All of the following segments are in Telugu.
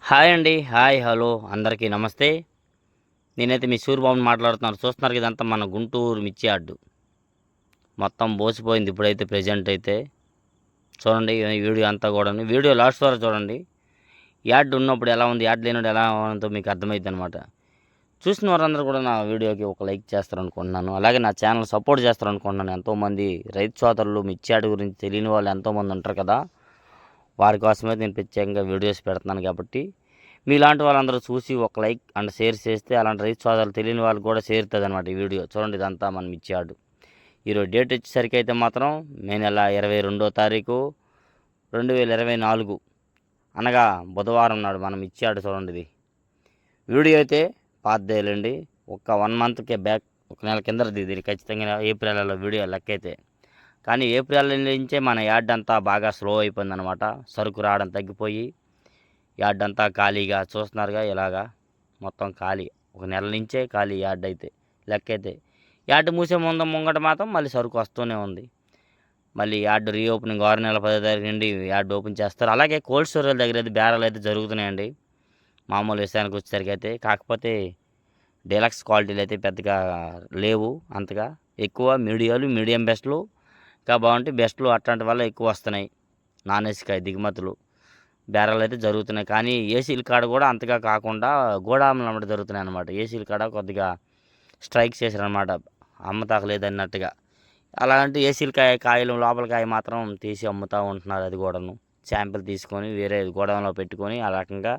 హాయ్ అండి. హాయ్. హలో. అందరికీ నమస్తే. నేనైతే మీ సూరిబాబుని మాట్లాడుతున్నాను. చూస్తున్నారు కదా ఇదంతా మన గుంటూరు మిర్చి యార్డు. మొత్తం బోసిపోయింది ఇప్పుడైతే ప్రెజెంట్ అయితే. చూడండి ఈ వీడియో అంతా కూడాను. వీడియో లాస్ట్ వరకు చూడండి. యార్డ్ ఉన్నప్పుడు ఎలా ఉంది, యార్డ్ లేనప్పుడు ఎలా ఉందో మీకు అర్థమైద్దనమాట. చూసిన వారందరూ కూడా నా వీడియోకి ఒక లైక్ చేస్తారనుకుంటున్నాను. అలాగే నా ఛానల్ సపోర్ట్ చేస్తారనుకుంటున్నాను. ఎంతోమంది రైతు సోదరులు మిర్చి యార్డు గురించి తెలియని వాళ్ళు ఎంతోమంది ఉంటారు కదా! వారి కోసమైతే నేను ప్రత్యేకంగా వీడియోస్ పెడుతున్నాను కాబట్టి మీలాంటి వాళ్ళందరూ చూసి ఒక లైక్ అండ్ షేర్ చేస్తే అలాంటి రైతు సోదరులు తెలియని వాళ్ళకి కూడా చేరుతుంది అనమాట ఈ వీడియో. చూడండి ఇదంతా మనం మిర్చి యార్డు. ఈరోజు డేట్ వచ్చేసరికి అయితే మాత్రం మే నెల 22వ తారీఖు 2024 అనగా బుధవారం నాడు మనం మిర్చి యార్డు. చూడండి ఇది వీడియో అయితే పాతదేలండి. ఒక 1 మంత్కే బ్యాక్, ఒక నెల కిందది ఇది. ఖచ్చితంగా ఏప్రిల్లో వీడియో లెక్క అయితే. కానీ ఏప్రిల్ నుంచే మన యార్డ్ అంతా బాగా స్లో అయిపోయిందనమాట. సరుకు రావడం తగ్గిపోయి యార్డ్ అంతా ఖాళీగా చూస్తున్నారుగా ఇలాగా మొత్తం ఖాళీ. ఒక నెల నుంచే ఖాళీ యార్డ్ అయితే లెక్క అయితే. యార్డ్ మూసే ముంగట మాత్రం మళ్ళీ సరుకు వస్తూనే ఉంది. మళ్ళీ యార్డ్ రీఓపెనింగ్ 6 నెలల 10వ తారీఖు నుండి యార్డ్ ఓపెన్ చేస్తారు. అలాగే కోల్డ్ స్టోరేజ్ దగ్గర అయితే బేరాలు అయితే జరుగుతున్నాయండి మామూలు విషయానికి వచ్చేసరికి అయితే. కాకపోతే డీలక్స్ క్వాలిటీలు అయితే పెద్దగా లేవు అంతగా. ఎక్కువ మీడియాలు, మీడియం బెస్ట్లు ఇంకా బాగుంటే బెస్ట్లు అట్లాంటి వల్ల ఎక్కువ వస్తున్నాయి. నాన్ ఏసీకాయ దిగుమతులు బేరాలు అయితే జరుగుతున్నాయి. కానీ ఏసీల కాడ కూడా అంతగా కాకుండా గోడాములు అమ్మడం జరుగుతున్నాయి అన్నమాట. ఏసీల కాడ కొద్దిగా స్ట్రైక్ చేశారనమాట, అమ్మతాకలేదన్నట్టుగా. అలాంటి ఏసీల కాయలు లోపల కాయ మాత్రం తీసి అమ్ముతూ ఉంటున్నారు. అది కూడాను శాంపిల్ తీసుకొని వేరే గోడౌన్లో పెట్టుకొని ఆ రకంగా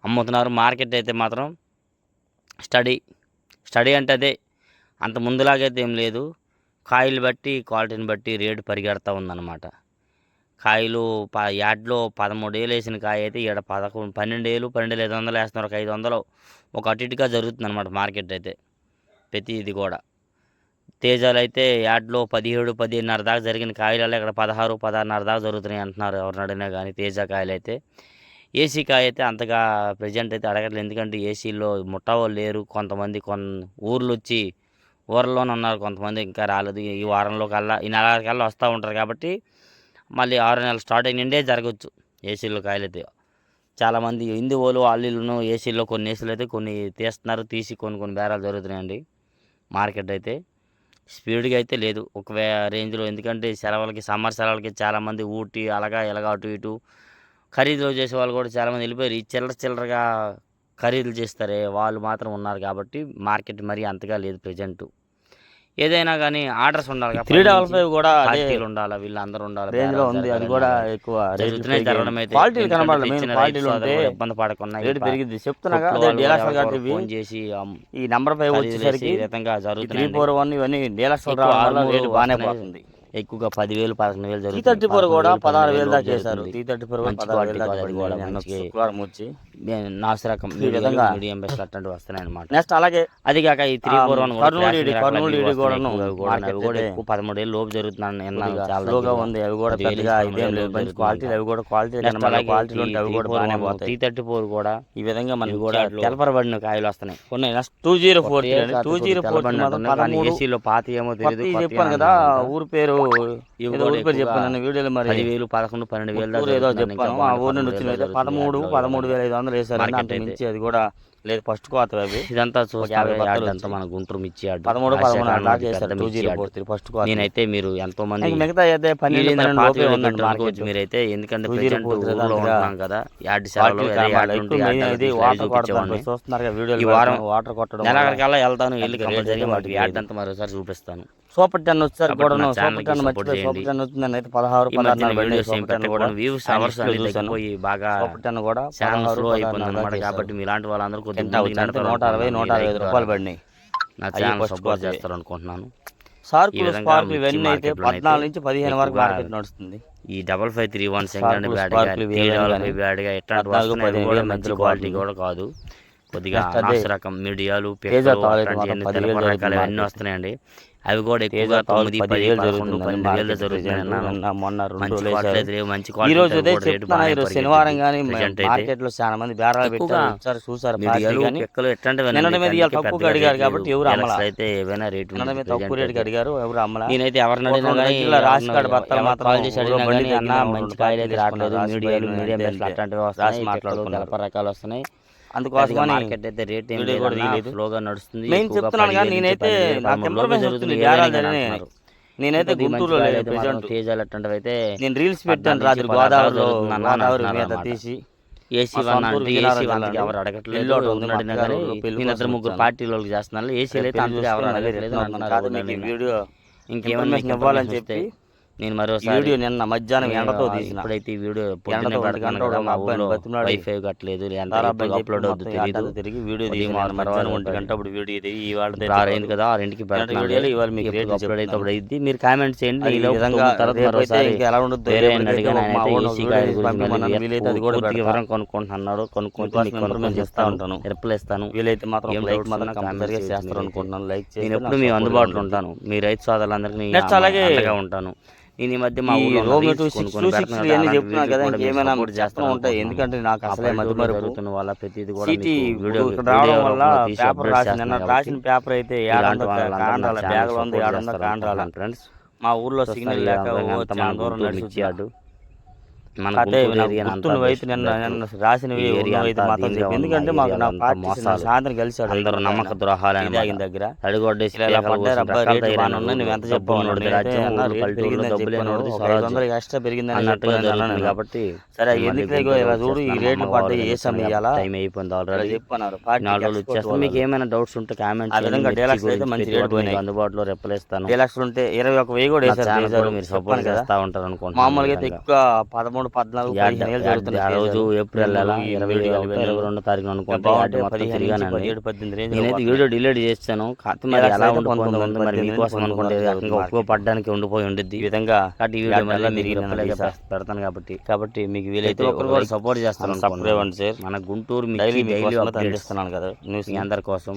అమ్ముతున్నారు. మార్కెట్ అయితే మాత్రం స్టడీ అంటే అదే, అంత ముందులాగైతే ఏం లేదు. కాయలు బట్టి క్వాలిటీని బట్టి రేటు పరిగెడతా ఉందన్నమాట. కాయలు యార్డ్లో 13,000 వేసిన కాయ అయితే ఇక్కడ 12,000, 12,500 వేస్తున్నారు. ఒక 500 ఒక అటు ఇటుగా జరుగుతుందన్నమాట మార్కెట్ అయితే ప్రతి ఇది కూడా. తేజాలు అయితే యార్డ్లో 17, 10,500 దాకా జరిగిన కాయలలో ఇక్కడ 16, 16.5 దాకా జరుగుతున్నాయి అంటున్నారు ఎవరిని అడిగినా కానీ. తేజ కాయలు అయితే. ఏసీ కాయ అయితే అంతగా ప్రజెంట్ అయితే అడగట్లేదు. ఎందుకంటే ఏసీలో ముట్టవాళ్ళు లేరు. కొంతమంది ఊర్లు వచ్చి ఊర్లోనే ఉన్నారు, కొంతమంది ఇంకా రాలేదు. ఈ వారంలో కల్లా, ఈ నెల కల్లా వస్తూ ఉంటారు కాబట్టి మళ్ళీ 6 నెలలు స్టార్ట్ అయినండే జరగవచ్చు ఏసీలో కాయలైతే. చాలామంది హిందీ వాళ్ళు వాళ్ళను ఏసీలో కొన్ని ఏసీలు అయితే కొన్ని తీస్తున్నారు, తీసి కొన్ని బేరాలు జరుగుతున్నాయండి మార్కెట్ అయితే. స్పీడ్గా అయితే లేదు ఒక రేంజ్లో. ఎందుకంటే సెలవులకి, సమ్మర్ సెలవులకి చాలామంది ఊటీ అలాగా ఇలాగా అటు ఇటు ఖరీదులు చేసే వాళ్ళు కూడా చాలామంది వెళ్ళిపోయారు. ఈ చిల్లరగా ఖరీదులు చేస్తారే వాళ్ళు మాత్రం ఉన్నారు కాబట్టి మార్కెట్ మరీ అంతగా లేదు ప్రజెంట్. ఏదైనా కానీ ఆర్డర్స్ ఉండాలి, 355 కూడా పార్టీలు ఉండాలి, వీళ్ళందరూ ఉండాలి రేంజ్లో ఉంది. అది కూడా ఎక్కువ జరుగుతున్నాయి జరగడం అయితే. క్వాలిటీలు కనబడాలి, క్వాలిటీలు ఉంటే ఇబ్బంది పడకుండా రేటు పెరిగింది చెప్తున్నా. ఫోన్ చేసి ఈ నెంబర్ పై వచ్చేసరికి విధంగా జరుగుతుంది. 341 ఇవన్నీ డీలక్స్ రేటు బాగానే పోతుంది. ఎక్కువగా 10,000, 11,000 జరుగుతుంది. 334 కూడా 16,000 దాకా చేశారు. 334 కూడా 16,000 దాకా నాసిరకం ఈ విధంగా మీడియం బెస్ట్ అట్లాంటివి వస్తున్నాయి అన్నమాట. నెక్స్ట్ అలాగే అది కాక ఈ 341 కూడా ఎక్కువ 13,000 లోపు జరుగుతున్నాను. చాలా ఉంది. అవి కూడా పెద్దగా ఇదేం లేదు, మంచి క్వాలిటీ. అవి కూడా క్వాలిటీ క్వాలిటీలు ఉంటాయి. అవి కూడా బాగానే పోతాయి. 334 కూడా ఈ విధంగా మనకి కూడా తెలపరబడిన కాయలు వస్తున్నాయి. కొన్ని 204 ఏసీలో పాత ఏమో తెలియదు. చెప్పాను కదా ఊరు పేరు, ఊరి పేరు చెప్పాను వీడియోలో. మరి 10,000, 11, 12,000 ఏదో చెప్పాను. ఆ ఊరి నుండి వచ్చిన 13,500 వేసారు. మించి అది కూడా లేదు ఫస్ట్ కోత. అవి ఇదంతా చూస్తే మన గుంటూరు మిర్చి యార్డ్ 13 ఫస్ట్ కోత. నేనైతే మీరు ఎంతో మంది మిగతా అయితే 12 మీరైతే, ఎందుకంటే ఊర్లో ఉంటున్నాం కదా యార్డ్ సేవలో చూస్తున్నారు వీడియో. ఈ వారం వాటర్ కొట్టడం నెలకల్లా వెళ్తాను, వెళ్ళి కంపల్సరీ యార్డ్ అంతా మరోసారి చూపిస్తాను. సూపర్ 10 వచ్చారు కూడా. సూపర్ 10 మర్చిపోయి సూపర్ 10 వచ్చిందని అయితే 16, 14 కూడా వ్యూస్ అవర్స్ తగ్గిపోయి బాగా సూపర్ 10 కూడా 16 అయిపోయింది కాబట్టి మీలాంటి వాళ్ళందరూ కొద్దిగా 160, 165 రూపాయలు పడినాయి. నా ఛానల్ సపోర్ట్ చేస్తారు అనుకుంటున్నాను. సార్కులు స్పార్కులు ఇవన్నీ అయితే 14 నుంచి 15 వరకు మార్కెట్ నడుస్తుంది. ఈ 5531 సెకండ్ బ్యాడ్గా ఎట్లాంటి మంచి క్వాలిటీ కూడా కాదు. కొద్దిగా రకం మీడియాలు రకాలు ఇవన్నీ వస్తున్నాయండి. అవి కూడా ఎక్కువగా 9, 10, 11, 12,000 జరుగుతున్నాయి. మొన్న 2 మంచి రోజులు క్వాలిటీ వేశారు. అయితే లేవు, మంచి ఈ క్వాలిటీ రోజు అయితే ఉదయం కూడా రేటు చెప్తున్నా, బాగానే ఈరోజు పరిగెత్తింది. శనివారం కానీ ప్రజెంట్ అయితే మార్కెట్ లో చాలా మంది బేరాలు ఎక్కువగా పెట్టారు, వచ్చారు చూసారు వీడియోలు కానీ పిక్కలు ఎట్లాంటివి నిన్నటి మీద ఇవాళ తక్కువగా అడిగారు కాబట్టి ఎవరు అమ్మలా. అయితే ఏవైనా రేటు నిన్నటి మీద తక్కువ రేటుకి అడిగారు, ఎవరు అమ్మలా. నేనైతే ఎవరిని అడిగినా కానీ రాసి కాడ బత్తాలు మాత్రం కాల్ చేసి అడిగినా బండి కానీ అన్న తగ్గిన మంచి రెండు కాయలు అయితే పార్టీలు రావట్లేదు, రాసి మీడియాలు బయలు మీడియం అంతే బెస్ట్లు అంతే. అట్లాంటివి రాసి వస్తున్నాయి, పిక్కలు మాట్లాడుకున్నారు. తెలప రకాలు వస్తున్నాయి. అందుకోసమని మార్కెట్ అయితే రేట్ ఏం వీడియో కూడా లేదన్నా, తీయలేదు. ఫ్లోగా నడుస్తుంది. నేను ఎక్కువగా చెప్తున్నాను కానీ 10,000 నుంచి నేనైతే 10,000, నాకు 13,000 ఇన్ఫర్మేషన్ జరుగుతుంది, వస్తుంది, 20,000 బేరాలు కానీ జరిగినాయి. అంటున్నారు. నేనైతే కొద్దిగా మంచి గుంటూరులో కాయలు లేను అయితే మాత్రం ప్రెసెంట్. తేజాలు అట్లాంటివి అయితే నేను రీల్స్ పెట్టాను 14 రాత్రి నుంచి 16 గోదావరి జరుగుతుందన్న మీద అంటున్నారు తీసి. ఏసీ మా వన్ సొంతూరు అంటే విజయనగరం ఏసీ వన్కి జిల్లా ఎవరు అండి. అడగట్లేదు, పెళ్ళి ఒకటి ఉంది, మా ఉన్నడినా అత్తగారు కానీ ఊరు, పెళ్లి నేను కోసం 2, 3 వచ్చాను. పార్టీలోకి చేస్తున్నాను. ఏసీలు అయితే అంతగా ఎవరు అడగట్లేదు అంటున్నారు. కాదు మీకు ఈ వీడియో ఇంకేమైనా ఇన్ఫర్మేషన్ ఇవ్వాలని చెప్పి నేను ఈ మరోసారి వీడియో నిన్న మధ్యాహ్నం ఎండతో తీసిన. ఇప్పుడైతే ఈ వీడియో ఎండతో పొద్దున్నే ఒంటి పెడుతున్నాను గంట కదా, మా అబ్బాయిని ఊళ్ళో బతిమలాడి వైఫై కట్టలేదు, ఎంత తారా ఎప్పుడు అబ్బాయి అప్లోడ్ అవుతుందో చెప్పి తెలియదు. మొత్తం తిరిగి వీడియో ఉదయం తీసిన. 6 మధ్యాహ్నం తర్వాత 1 గంట అప్పుడు వీడియో ఇది ఇవాళ అయింది కదా, 6కి పెడుతున్నాను. వీడియోలో ఇవాళ మీకు ఎప్పుడు రేట్లు అప్లోడ్ అయితే చెప్తున్నాను. అప్పుడు అయింది. మీరు కామెంట్ చేయండి. అది ఈ ఈలోపు విధంగా తర్వాత రేపైతే మరోసారి ఇంకా ఎలా ఉండదు, వేరే రేపటికైతే అడిగాను, మా ఆయన ఊళ్ళో ఏసీ వీడియో గారి తీసి గురించి పంపిమన్నాను. మళ్ళీ వీలైతే అది కూడా పూర్తి పెడతా. వివరం కొనుక్కుంటున్నాడు, కొనుక్కుంటే మీకోసం మీకు కొనుక్కొని ఇన్ఫర్మేషన్ ఇస్తా చెప్తాను, ఉంటాను. రిప్లై ఇస్తాను. వీలైతే మాత్రం ఏం లైక్ డౌట్స్ మాత్రం ఉన్నా కంపల్సరీగా కామెంట్ చేస్తారు చేయొచ్చు. అనుకుంటున్నాను. లైక్ చేస్తే నేను ఎప్పుడు నాకు మీ support అందుబాటులో ఉంటుంది. ఉంటాను, మీ రైతు సోదరులందరికీ నెక్స్ట్ అలాగే అండగా ఉంటాను. నేను ఈ మధ్య మా ఈ ఊళ్ళో రోమ్ రీల్స్ 2 6 కొనుక్కొని 2 6 పెడుతున్నాను. ఇవన్నీ అలాంటి చెప్తున్నాను కదా, వీడియోస్ కూడా మీరు ఇంకేమైనా సపోర్ట్ చెప్పడం చేస్తాను ఉంటాయి. అనుకుంటున్నాను. ఎందుకంటే నాకు ఆ అసలే పల్లెటూరులో మధ్యమరుపు జరుగుతున్న వాళ్ళ ప్రతిదీ కూడా సిటీ మీకు వీడియో ఇక్కడ రావడం వీడియో వల్ల రూపంలో తీసి పేపర్ అప్డేట్ రాసిన చేస్తున్నాను నిన్న కాబట్టి రాసిన పేపర్ అయితే ఇలాంటి ఏడందో వాళ్ళందరూ కాండాల నా బ్యాగ్ ఛానల్ ఉంది, సపోర్ట్ ఏడందో చేస్తారు కాండాల. అనుకుంటున్నాను ఫ్రెండ్స్. మా ఊర్లో సిగ్నల్ లేక చాలా దూరం నడిచి మిర్చియాడు మన అదే గుంటూరు నాకు ఏరియా అంతా గుర్తున్న వైపు నిన్న రాసినవి ఈ ఏరియా అయితే అంతా మాత్రం దీనిలో చెప్పి. ఉన్న ఎందుకంటే మాకు ఏరియాలో నా అంతా పార్టీ మోసాలు. సాయంత్రం కలిసాడు అందరూ నమ్మక ద్రోహాలు తాగిన దగ్గర అడుగొడ్డేసి ఇలా పడ్డారు అబ్బాయి రేట్లు బాగానే ఉన్నాయి, నువ్వు ఎంత చెప్పావు ఎక్స్ట్రా పెరిగిందని అన్నట్టుగా చెప్పాను జరుగుతుంది కాబట్టి సరే ఎందుకు ఇలా చూడు ఈ రేట్లు పడ్డాయి ఏ సమయాలా టైం అయిపోయింది ఆల్రెడీ. చెప్పన్నారు 4 రోజులు వచ్చేస్తాను. మీకు ఏమైనా డౌట్స్ ఉంటే కామెంట్ ఆ విధంగా డీలక్స్ అయితే మంచి రేట్ పోయినాయి. అందుబాటులో రిప్లై ఇస్తాను. డీలక్స్ ఉంటే 21,000 కూడా నా వేసారు ఛానల్ చేశారు. కూడా మీరు సపోర్ట్ చేస్తా ఉంటారు అనుకుంటున్నాను. మామూలుగా అయితే ఎక్కువ 13, 14, 15 వేలు జరుగుతున్నాయి. ఆ రోజు ఏప్రిల్ 22 తారీఖున అనుకుంటే యాడ్ మొత్తం తిరిగానండి. 17, 18 రేంజ్ నేనైతే వీడియో డిలీట్ చేస్తాను. కాకపోతే మరి ఎలా ఉండిపోతుంది, మరి మీకోసం అనుకుంటే ఇంకా ఉపయోగపడడానికి ఉండిపోయి ఉండిద్ది. ఈ విధంగా కాబట్టి ఈ వీడియో మళ్ళీ మీకు రిప్లై పెడతాను కాబట్టి మీకు వీలైతే ఒకరు కూడా సపోర్ట్ చేస్తాను. మన గుంటూరు డైలీ డైలీ అందిస్తున్నాను కదా న్యూస్ మీ అందరి కోసం.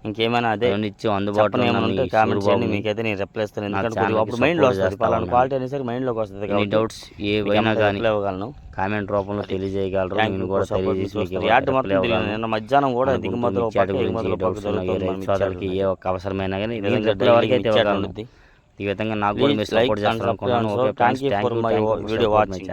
ఇంకేమైనా అదే నిత్యం అందుబాటులో ఉంటే కామెంట్ చేయండి, మీకైతే నేను రిప్లై ఇస్తాను. ఎందుకంటే అప్పుడు మైండ్లో వస్తుంది, పలానా క్వాలిటీ అనేసరికి మైండ్లోకి వస్తుంది. మీ డౌట్స్ ఏవైనా కానీ ఇవ్వగలను, కామెంట్ రూపంలో తెలియజేయగలరు. నేను కూడా తెలియజేసి మీకు యాడ్ మొత్తం నిన్న మధ్యాహ్నం కూడా దిగుమతులు సోదరులకి ఏ ఒక్క అవసరమైనా కానీ వరకు అయితే ఇవ్వగలను. ఈ విధంగా నాకు కూడా మీరు సపోర్ట్ చేస్తాను అనుకున్నాను. Okay friends, thank you.